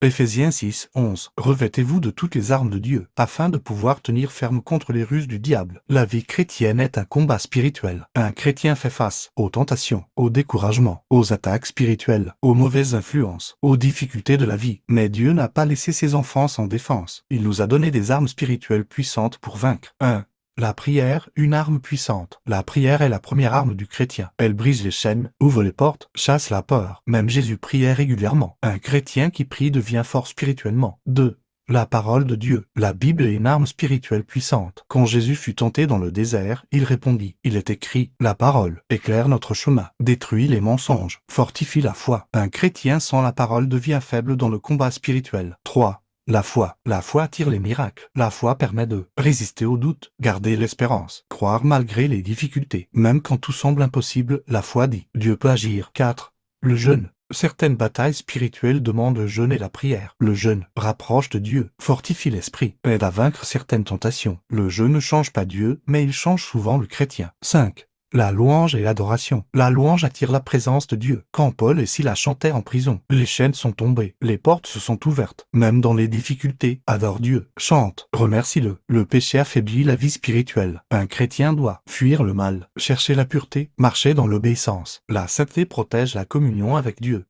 Éphésiens 6, 11. Revêtez-vous de toutes les armes de Dieu, afin de pouvoir tenir ferme contre les ruses du diable. La vie chrétienne est un combat spirituel. Un chrétien fait face aux tentations, au découragement, aux attaques spirituelles, aux mauvaises influences, aux difficultés de la vie. Mais Dieu n'a pas laissé ses enfants sans défense. Il nous a donné des armes spirituelles puissantes pour vaincre. 1. La prière, une arme puissante. La prière est la première arme du chrétien. Elle brise les chaînes, ouvre les portes, chasse la peur. Même Jésus priait régulièrement. Un chrétien qui prie devient fort spirituellement. 2. La parole de Dieu. La Bible est une arme spirituelle puissante. Quand Jésus fut tenté dans le désert, il répondit, il est écrit, la parole éclaire notre chemin, détruit les mensonges, fortifie la foi. Un chrétien sans la parole devient faible dans le combat spirituel. 3. La foi. La foi attire les miracles. La foi permet de résister aux doutes, garder l'espérance, croire malgré les difficultés. Même quand tout semble impossible, la foi dit, Dieu peut agir. 4. Le jeûne. Certaines batailles spirituelles demandent le jeûne et la prière. Le jeûne rapproche de Dieu, fortifie l'esprit, aide à vaincre certaines tentations. Le jeûne ne change pas Dieu, mais il change souvent le chrétien. 5. La louange et l'adoration. La louange attire la présence de Dieu. Quand Paul et Silas chantaient en prison, les chaînes sont tombées, les portes se sont ouvertes. Même dans les difficultés, adore Dieu, chante, remercie-le. Le péché affaiblit la vie spirituelle. Un chrétien doit fuir le mal, chercher la pureté, marcher dans l'obéissance. La sainteté protège la communion avec Dieu.